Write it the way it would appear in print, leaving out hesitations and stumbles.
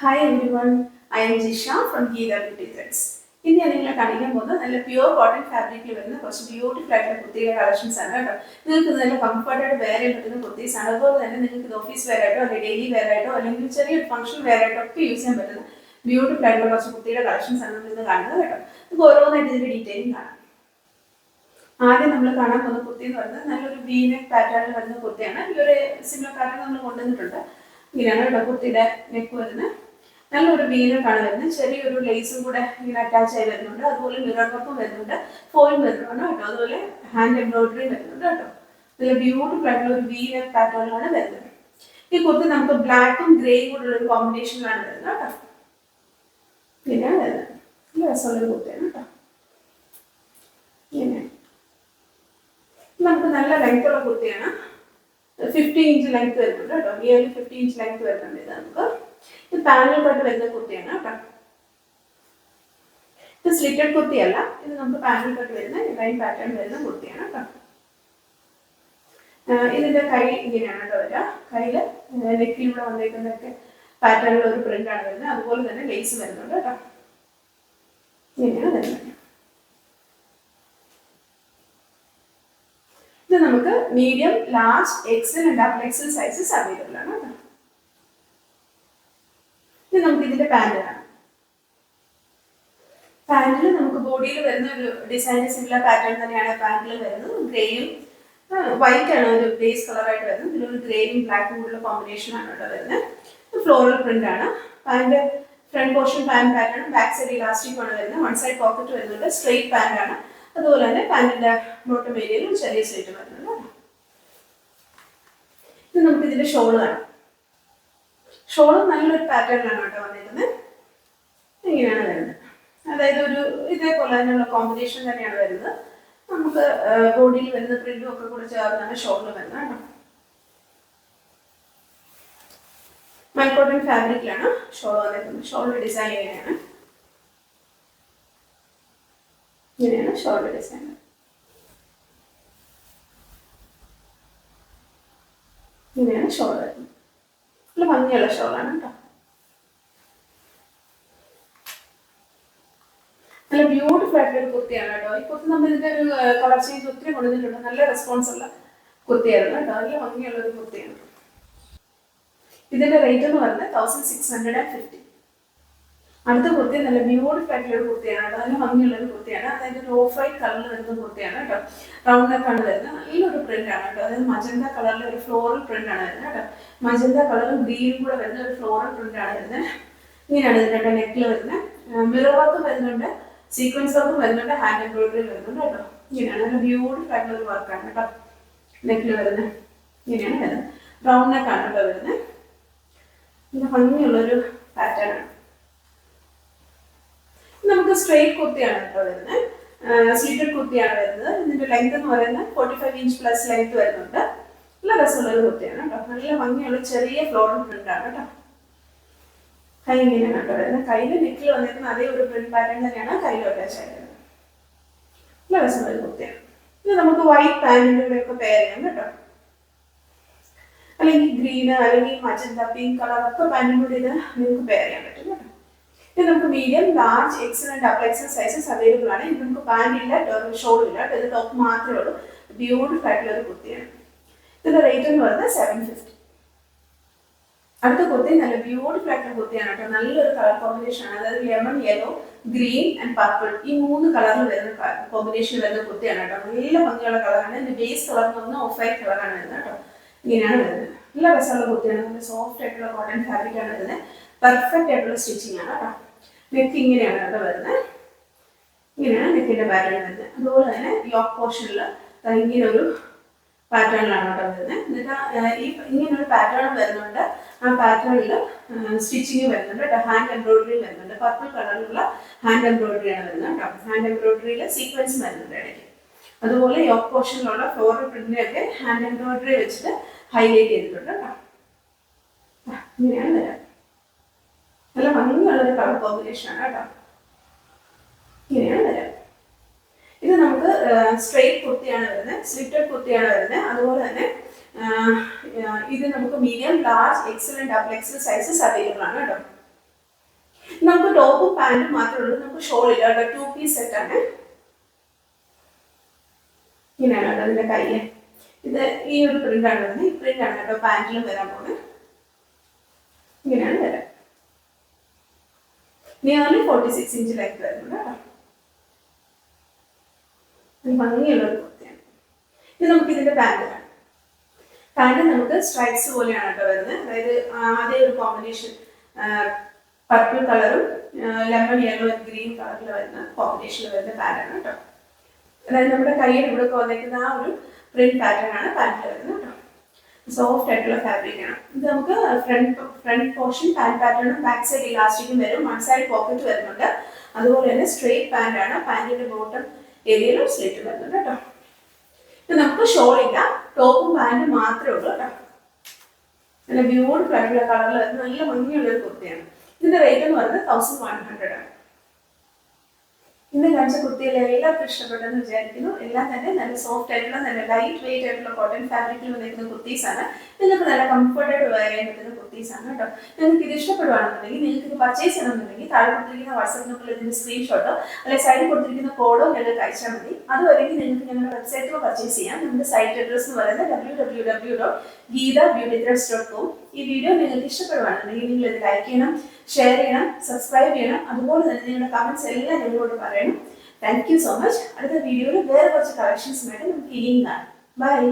Hi everyone, I am Jisha from Geetha Beauty Threads. ഇന്ന് ഞാൻ നിങ്ങളെ കാണിക്കാൻ പോകുന്നത് നല്ല പ്യുവർ കോട്ടൺ ഫാബ്രിക്കിൽ വരുന്ന കുറച്ച് ബ്യൂട്ടിഫുൾ ആയിട്ടുള്ള കുർത്തിയുടെ കളക്ഷൻസ് ആണ് കേട്ടോ. നിങ്ങൾക്ക് നല്ല കംഫർട്ടായിട്ട് വെയർ ചെയ്യാൻ പറ്റുന്ന കുർത്തീസ് ആണ്. അതുപോലെ തന്നെ നിങ്ങൾക്ക് ഇത് ഓഫീസ് വെയർ ആയിട്ടോ അല്ലെങ്കിൽ ഡെയിലി വെയർ ആയിട്ടോ അല്ലെങ്കിൽ ചെറിയൊരു ഫംഗ്ഷൻ വെയർ ആയിട്ടോ ഒക്കെ യൂസ് ചെയ്യാൻ പറ്റുന്ന ബ്യൂട്ടിഫുൾ ആയിട്ടുള്ള കുറച്ച് കുർത്തിയുടെ കളക്ഷൻസ് ആണ് നമ്മൾ ഇന്ന് കാണുന്നത് കേട്ടോ. നമുക്ക് ഓരോന്നായിട്ട് ഇതിന്റെ ഡീറ്റെയിലിംഗ് കാണാം. ആദ്യം നമ്മൾ കാണാൻ പോകുന്ന കുർത്തി എന്ന് പറയുന്നത് നല്ലൊരു വീനെക്ക് പാറ്റേണിൽ വരുന്ന കുർത്തിയാണ്. ഈ ഒരു സിമിലർ പാറ്റേൺ നമ്മൾ കൊണ്ടുവന്നിട്ടുണ്ട്. ഇങ്ങനെയാണ് കേട്ടോ കുർത്തിയുടെ നെക്ക് വരുന്നത്. നല്ലൊരു വീനക്കാണ് വരുന്നത്. ചെറിയൊരു ലേസും കൂടെ ഇങ്ങനെ അറ്റാച്ച് ആയി വരുന്നുണ്ട്. അതുപോലെ മിറർ വർക്കും വരുന്നുണ്ട്, ഫോയിൽ വരുന്നുണ്ട് കേട്ടോ. അതുപോലെ ഹാൻഡ് എംബ്രോയിഡറി വരുന്നുണ്ട് കേട്ടോ. നല്ല ബ്യൂട്ടിഫുൾ ആയിട്ടുള്ള ഒരു വീനക്ക് പാറ്റേണിലാണ് വരുന്നത്. ഈ കുർത്തി നമുക്ക് ബ്ലാക്കും ഗ്രേയും കൂടെ ഉള്ള ഒരു കോമ്പിനേഷനിലാണ് വരുന്നത് കേട്ടോ. പിന്നെ വരുന്നത് നല്ല രസമുള്ളൊരു കുർത്തിയാണ് കേട്ടോ. ഇങ്ങനെ നമുക്ക് നല്ല ലെങ്ത് ഉള്ള കുർത്തിയാണ്. 50 ഇഞ്ച് ലെങ്ത് വരുന്നുണ്ട് കേട്ടോ. നിയർലി 50 ഇഞ്ച് ലെങ്ത് വരുന്നുണ്ട്. ഇത് നമുക്ക് ഇത് പാനൽ കട്ട് വരുന്ന കുർത്തിയാണ് കേട്ടോ. ഇത് സ്ലിറ്റഡ് കുർത്തിയല്ല, ഇത് നമുക്ക് പാനൽ കട്ട് വരുന്ന ലൈൻ പാറ്റേൺ വരുന്ന കുർത്തിയാണ് കേട്ടോ. ഇതിന്റെ കൈ ഇങ്ങനെയാണ് കേട്ടോ വരിക. കയ്യില് നെക്കിലൂടെ വന്നേക്കുന്നതൊക്കെ പാറ്റേണിലുള്ള ഒരു പ്രിന്റ് ആണ് വരുന്നത്. അതുപോലെ തന്നെ ലേസ് വരുന്നുണ്ട് കേട്ടോ. ഇങ്ങനെയാണ് വരുന്നത്. ഇത് നമുക്ക് medium, large, Excel and double XL sizes available ആണ് കേട്ടോ. ഇത് നമുക്ക് ഇതിന്റെ പാന്റ് ആണ്. പാന്റിൽ നമുക്ക് ബോഡിയിൽ വരുന്ന ഒരു ഡിസൈൻ സിമിലർ പാറ്റേൺ തന്നെയാണ് പാന്റിൽ വരുന്നത്. ഗ്രേയും വൈറ്റ് ആണ് ഒരു ബേസ് കളറായിട്ട് വരുന്നത്. ഇതിലൊരു ഗ്രേയും ബ്ലാക്കും കൂടിയുള്ള കോമ്പിനേഷൻ ആണ് കേട്ടോ വരുന്നത്. ഫ്ലോറൽ പ്രിന്റ് ആണ്. Pant front portion pant pattern, back side elastic ആണ് വരുന്നത്. വൺ സൈഡ് പോക്കറ്റ് വരുന്നുണ്ട്. സ്ട്രെയിറ്റ് പാന്റ് ആണ്. അതുപോലെ തന്നെ പാന്റിന്റെ ബോട്ടം ഏരിയയിലും ചെറിയ സ്ലിറ്റ് വരുന്നുണ്ട്. ഇത് നമുക്ക് ഇതിന്റെ ഷോള് കാണാം. ഷോള് നല്ലൊരു പാറ്റേണിലാണ് കേട്ടോ വന്നിരിക്കുന്നത്. ഇങ്ങനെയാണ് വരുന്നത്. അതായത് ഒരു ഇതേപോലെ തന്നെയുള്ള കോമ്പിനേഷൻ തന്നെയാണ് വരുന്നത്. നമുക്ക് ബോഡിയിൽ വരുന്ന പ്രിന്റും ഒക്കെ കൂടെ ചേർന്നാണ് ഷോളിൽ വരുന്നത് കേട്ടോ. മൽക്കോട്ടൺ ഫാബ്രിക്കിലാണ് ഷോൾ വന്നിരിക്കുന്നത്. ഷോളിന്റെ ഡിസൈൻ ഇങ്ങനെയാണ്. ഇങ്ങനെയാണ് ഷോളിന്റെ ഡിസൈൻ. ഇങ്ങനെയാണ് ഷോൾ വരുന്നത്. നല്ല ഭംഗിയുള്ള ഷോളാണ് കേട്ടോ. നല്ല ബ്യൂട്ടിഫുൾ ആയിട്ടുള്ള ഒരു കുർത്തിയാണ് കേട്ടോ. ഈ കുർത്തി നമ്മൾ ഇതിന്റെ ഒരു കളർ ചേഞ്ച് ഒത്തിരി കൊണ്ടുവന്നിട്ടുണ്ട്. നല്ല റെസ്പോൺസ് ഉള്ള കുർത്തിയായിരുന്നു കേട്ടോ. നല്ല ഭംഗിയുള്ള ഒരു കുർത്തിയാണ്. ഇതിന്റെ റേറ്റ് എന്ന് പറയുന്നത് 1650. അടുത്ത കുർത്തി നല്ല ബ്യൂട്ടിഫുൾ ആയിട്ടുള്ള ഒരു കുർത്തിയാണ് കേട്ടോ. നല്ല ഭംഗിയുള്ള ഒരു കുർത്തിയാണ്. അതായത് ഒരു ഓഫ് വൈറ്റ് കളറിൽ വരുന്ന കുർത്തിയാണ് കേട്ടോ. റൗണ്ട് നെക്കാണ് വരുന്നത്. നല്ലൊരു പ്രിന്റ് ആണ് കേട്ടോ. അതായത് മജന്ത കളറിൽ ഒരു ഫ്ലോറൽ പ്രിന്റ് ആണ് വരുന്നത് കേട്ടോ. മജന്ത കളറും ഗ്രീനും കൂടെ വരുന്ന ഒരു ഫ്ലോറൽ പ്രിന്റ് ആണ് വരുന്നത്. ഇങ്ങനെയാണ് ഇതിന്റെ നെക്കിൽ വരുന്നത്. മിറർ വർക്കും വരുന്നുണ്ട്, സീക്വൻസ് വർക്കും വരുന്നുണ്ട്, ഹാൻഡ് എംബ്രോയിഡറി വരുന്നുണ്ട് കേട്ടോ. ഇങ്ങനെയാണ് നല്ല ബ്യൂട്ടിഫുൾ ആയിട്ടുള്ള ഒരു വർക്കാണ് കേട്ടോ നെക്കിൽ വരുന്നത്. ഇങ്ങനെയാണ് വരുന്നത്. റൗണ്ട് നെക്കാണ് കേട്ടോ വരുന്നത്. നല്ല ഭംഗിയുള്ളൊരു പാറ്റേൺ ആണ്. നമുക്ക് സ്ട്രെയിറ്റ് കുർത്തിയാണ് കേട്ടോ വരുന്നത്. സ്ലിറ്റഡ് കുർത്തിയാണ് വരുന്നത്. ഇതിന്റെ ലെങ്ത് എന്ന് പറയുന്നത് 45 ഇഞ്ച് പ്ലസ് ലെങ്ത് വരുന്നുണ്ട്. നല്ല രസമുള്ള ഒരു കുർത്തിയാണ് കേട്ടോ. നല്ല ഭംഗിയുള്ള ചെറിയ ഫ്ലോറൽ പ്രിന്റ് ആണ് കേട്ടോ. കൈ ഇങ്ങനെയാണ് കേട്ടോ വരുന്നത്. കയ്യിൽ നെക്കിൽ വന്നിരിക്കുന്ന അതേ ഒരു പ്രിന്റ് പാറ്റേൺ തന്നെയാണ് കയ്യിൽ അറ്റാച്ച് ആയിരുന്നത്. നല്ല രസമുള്ള ഒരു കുർത്തിയാണ്. ഇത് നമുക്ക് വൈറ്റ് പാന്റിന്റെ കൂടെ ഒക്കെ പെയർ ചെയ്യാം കേട്ടോ. അല്ലെങ്കിൽ ഗ്രീന് അല്ലെങ്കിൽ മജന്ത പിങ്ക് കളർ ഒക്കെ പാന്റിന്റെ കൂടെ ഇത് നിങ്ങൾക്ക് പെയർ ചെയ്യാൻ പറ്റും കേട്ടോ. ഇത് നമുക്ക് medium, large, Excel and double XL sizes available ആണ്. ഇത് നമുക്ക് പാന്റില്ല, ഷോളില്ല, ഇത് ടോപ്പ് മാത്രമേ ഉള്ളൂ. ബ്യൂട്ടിഫുൾ ആയിട്ടുള്ള ഒരു കുർത്തിയാണ്. ഇതിന്റെ റേറ്റ് എന്ന് പറയുന്നത് 750. അടുത്ത കുർത്തി നല്ല ബ്യൂട്ടിഫുൾ ആയിട്ടുള്ള കുർത്തിയാണ് കേട്ടോ. നല്ലൊരു കളർ കോമ്പിനേഷൻ ആണ്. അതായത് lemon yellow, green and purple ഈ 3 കളറിൽ വരുന്ന കോമ്പിനേഷൻ വരുന്ന കുർത്തിയാണ് കേട്ടോ. നല്ല ഭംഗിയുള്ള കളറാണ്. ഇതിന്റെ ബേസ് കളർ എന്ന് പറഞ്ഞാൽ ഓഫ് വൈറ്റ് കളറാണ് വരുന്നത് കേട്ടോ. ഇങ്ങനെയാണ് വരുന്നത്. നല്ല രസമുള്ള കുർത്തിയാണ്. നല്ല സോഫ്റ്റ് ആയിട്ടുള്ള കോട്ടൺ ഫാബ്രിക് ആണ് വരുന്നത്. പെർഫെക്റ്റ് ആയിട്ടുള്ള സ്റ്റിച്ചിങ് ആണ് കേട്ടോ. നെക്ക് ഇങ്ങനെയാണ് കേട്ടോ വരുന്നത്. ഇങ്ങനെയാണ് നെക്കിന്റെ പാറ്റേൺ വരുന്നത്. അതുപോലെ തന്നെ യോക്ക് പോർഷനിൽ ഇങ്ങനെ ഒരു പാറ്റേണിലാണ് കേട്ടോ വരുന്നത്. എന്നിട്ട് ഇങ്ങനൊരു പാറ്റേൺ വരുന്നുണ്ട്. ആ പാറ്റേണിൽ സ്റ്റിച്ചിങ് വരുന്നുണ്ട് കേട്ടോ. ഹാൻഡ് എംബ്രോയിഡറി വരുന്നുണ്ട്. പർപ്പിൾ കളറിലുള്ള ഹാൻഡ് എംബ്രോയിഡറി ആണ് വരുന്നത് കേട്ടോ. ഹാൻഡ് എംബ്രോയിഡറിയിൽ സീക്വൻസ് വരുന്നുണ്ട് ഇടയ്ക്ക്. അതുപോലെ യോക്ക് പോർഷനിലുള്ള ഫ്ലോറൽ പ്രിന്റിനെയൊക്കെ ഹാൻഡ് എംബ്രോയിഡറി വെച്ചിട്ട് ഹൈലൈറ്റ് ചെയ്തിട്ടുണ്ട് കേട്ടോ. ഇങ്ങനെയാണ് വരാം. നല്ല ഭംഗിയുള്ളൊരു കളർ കോമ്പിനേഷൻ ആണ് കേട്ടോ. ഇങ്ങനെയാണ് വരാം. ഇത് നമുക്ക് സ്ട്രെയിറ്റ് കുർത്തിയാണ് വരുന്നത്. സ്ലിറ്റഡ് കുർത്തിയാണ് വരുന്നത്. അതുപോലെ തന്നെ ഇത് നമുക്ക് medium, large, Excel and double XL sizes available ആണ് കേട്ടോ. നമുക്ക് ടോപ്പും പാൻറ്റും മാത്രമേ ഉള്ളൂ, നമുക്ക് ഷോൾ ഇല്ല കേട്ടോ. 2 പീസ് സെറ്റാണ്. ഇങ്ങനെയാണ് കേട്ടോ അതിൻ്റെ കയ്യ്. ഇത് ഈ ഒരു പ്രിന്റാണ് വരുന്നത്. ഈ പ്രിന്റാണ് കേട്ടോ പാൻറ്റിലും വരാൻ പോകുന്നത്. ഇങ്ങനെയാണ് വരാം. നിയർലി 46 ഇഞ്ച് ലെങ്ത് വരുന്നുണ്ട് കേട്ടോ. ഭംഗിയുള്ള ഒരു കുർത്തിയാണ് ഇത്. നമുക്ക് ഇതിന്റെ പാൻറ് കാണാം. പാൻറ് നമുക്ക് സ്ട്രൈപ്സ് പോലെയാണ് കേട്ടോ വരുന്നത്. അതായത് അതേ ഒരു കോമ്പിനേഷൻ പർപ്പിൾ കളറും ലെമൺ യെല്ലോ ഗ്രീൻ കളറിൽ വരുന്ന കോമ്പിനേഷനിൽ വരുന്ന പാൻറ്റാണ് കേട്ടോ. അതായത് നമ്മുടെ കയ്യിൽ ഇവിടെ വന്നേക്കുന്ന ആ ഒരു പ്രിന്റ് പാറ്റേൺ ആണ് പാൻറ്റിൽ വരുന്നത് കേട്ടോ. സോഫ്റ്റ് ആയിട്ടുള്ള ഫാബ്രിക് ആണ് ഇത്. നമുക്ക് ഫ്രണ്ട് പോർഷൻ പാൻറ് പാറ്റേണും ബാക്ക് സൈഡ് ഇലാസ്റ്റിക്കും വരും. വൺ സൈഡ് പോക്കറ്റ് വരുന്നുണ്ട്. അതുപോലെ തന്നെ സ്ട്രെയിറ്റ് പാൻറ് ആണ്. പാൻറ്റിന്റെ ബോട്ടം ഏരിയയിലും സ്ലിറ്റ് വരുന്നുണ്ട് കേട്ടോ. ഇത് നമുക്ക് ഷോൾ ഇല്ല, ടോപ്പും പാൻറ്റും മാത്രമേ ഉള്ളൂ കേട്ടോ. നല്ല ബ്യൂട്ടിഫുൾ ആയിട്ടുള്ള കളറിൽ വരുന്ന നല്ല ഭംഗിയുള്ള ഒരു കുർത്തിയാണ്. ഇതിന്റെ റേറ്റ് എന്ന് പറയുന്നത് 1100 ആണ്. ഇന്ന് കാണിച്ച കുർത്തികളെ എല്ലാവർക്കും ഇഷ്ടപ്പെട്ടെന്ന് വിചാരിക്കുന്നു. എല്ലാം തന്നെ നല്ല സോഫ്റ്റ് ആയിട്ടുള്ള നല്ല ലൈറ്റ് വെയിറ്റ് ആയിട്ടുള്ള കോട്ടൺ ഫാബ്രിക്കിൽ വന്നിരിക്കുന്ന കുർത്തീസാണ്. നിങ്ങൾക്ക് നല്ല കംഫർട്ടായിട്ട് വെയർ ചെയ്യാൻ പറ്റുന്ന കുർത്തീസാണ് കേട്ടോ. നിങ്ങൾക്ക് ഇത് ഇഷ്ടപ്പെടുവാണെന്നുണ്ടെങ്കിൽ, നിങ്ങൾക്ക് ഇത് പർച്ചേസ് ചെയ്യണമെന്നുണ്ടെങ്കിൽ താഴെ കൊടുത്തിരിക്കുന്ന വാട്സ്ആപ്പ് നമ്പറിൽ ഇതിന്റെ സ്ക്രീൻഷോട്ടോ അല്ലെങ്കിൽ സൈഡിൽ കൊടുത്തിരിക്കുന്ന കോഡോ നിങ്ങൾക്ക് അയച്ചാൽ മതി. അതുവരെയും നിങ്ങൾക്ക് ഞങ്ങളുടെ വെബ്സൈറ്റിൽ പർച്ചേസ് ചെയ്യാം. നമ്മുടെ സൈറ്റ് അഡ്രസ് എന്ന് പറയുന്നത് www.geethabeautythreads.com. ഈ വീഡിയോ നിങ്ങൾക്ക് ഇഷ്ടപ്പെടുവാണെന്നുണ്ടെങ്കിൽ നിങ്ങൾ ഇത് ലൈക്ക് ചെയ്യണം, ഷെയർ ചെയ്യണം, സബ്സ്ക്രൈബ് ചെയ്യണം. അതുപോലെ തന്നെ നിങ്ങളുടെ കമന്റ്സ് എല്ലാം ഞങ്ങളോട് പറയണം. Thank you so much. അടുത്ത വീഡിയോയിൽ വേറെ കുറച്ച് കളക്ഷൻസുമായിട്ട് നമുക്ക് ഇനിയും കാണാം. ബൈ.